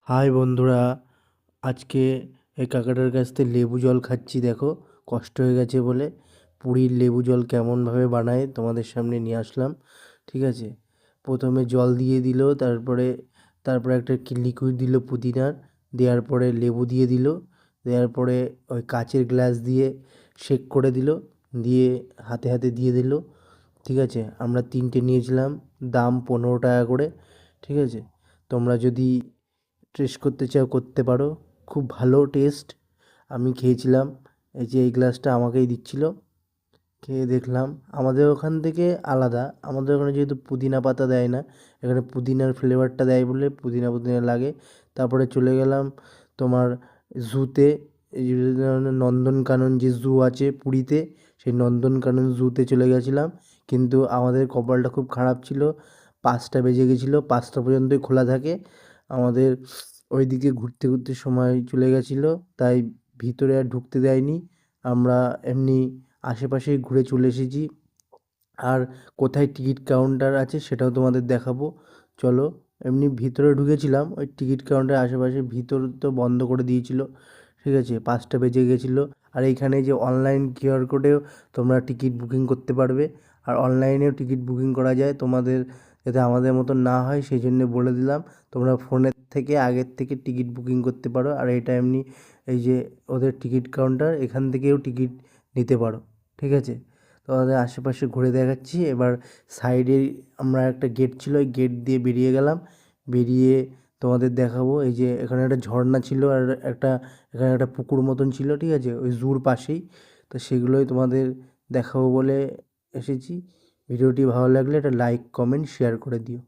High বন্ধুরা, আজকে এই কাকাটার কাছ থেকে লেবু জল খাচ্ছি। দেখো, কষ্ট হয়ে গেছে বলে পুরীর লেবু জল কেমনভাবে বানায় তোমাদের সামনে নিয়ে আসলাম। ঠিক আছে, প্রথমে জল দিয়ে দিল, তারপরে একটা কি লিকুইড দিল পুদিনার, দেওয়ার পরে লেবু দিয়ে দিল, দেওয়ার পরে ওই কাচের গ্লাস দিয়ে শেক করে দিল, দিয়ে হাতে হাতে দিয়ে দিল। ঠিক আছে, আমরা তিনটে নিয়েছিলাম, দাম 15 টাকা করে। ঠিক আছে, তোমরা যদি টেস্ট করতে চাও করতে পারো, খুব ভালো টেস্ট। আমি খেয়েছিলাম, এই যে এই গ্লাসটা আমাকেই দিচ্ছিল, খেয়ে দেখলাম। আমাদের ওখান থেকে আলাদা, আমাদের ওখানে যেহেতু পুদিনা পাতা দেয় না, এখানে পুদিনার ফ্লেভারটা দেয় বলে পুদিনা পুদিনা লাগে। তারপরে চলে গেলাম তোমার জুতে, এই যে নন্দনকানন যে জু আছে পুরীতে, সেই নন্দনকানন জুতে চলে গেছিলাম। কিন্তু আমাদের কপালটা খুব খারাপ ছিল, 5টা বেজে গেছিলো, 5টা পর্যন্তই খোলা থাকে। আমাদের ওইদিকে ঘুরতে ঘুরতে সময় চলে গেছিলো, তাই ভিতরে আর ঢুকতে দেয়নি। আমরা এমনি আশেপাশেই ঘুরে চলে এসেছি। আর কোথায় টিকিট কাউন্টার আছে সেটাও তোমাদের দেখাবো, চলো। এমনি ভিতরে ঢুকেছিলাম, ওই টিকিট কাউন্টারের আশেপাশে, ভিতর তো বন্ধ করে দিয়েছিল। ঠিক আছে, 5টা বেজে গেছিলো। আর এইখানে যে অনলাইন কিউআর কোডেও তোমরা টিকিট বুকিং করতে পারবে, আর অনলাইনেও টিকিট বুকিং করা যায়। তোমাদের যাতে আমাদের মতন না হয় সেই জন্য বলে দিলাম, তোমরা ফোনের থেকে আগের থেকে টিকিট বুকিং করতে পারো। আর এটা এমনি, এই যে ওদের টিকিট কাউন্টার, এখান থেকেও টিকিট নিতে পারো। ঠিক আছে, তোমাদের আশেপাশে ঘুরে দেখাচ্ছি। এবার সাইডে আমরা একটা গেট ছিল, ওই গেট দিয়ে বেরিয়ে গেলাম। বেরিয়ে তোমাদের দেখাবো, এই যে এখানে একটা ঝর্ণা ছিল, আর এখানে একটা পুকুর মতন ছিল। ঠিক আছে, ওই জুর পাশেই। তো সেগুলোই তোমাদের দেখাবো বলে এসেছি। ভিডিওটি ভালো লাগলে একটা লাইক কমেন্ট শেয়ার করে দিও।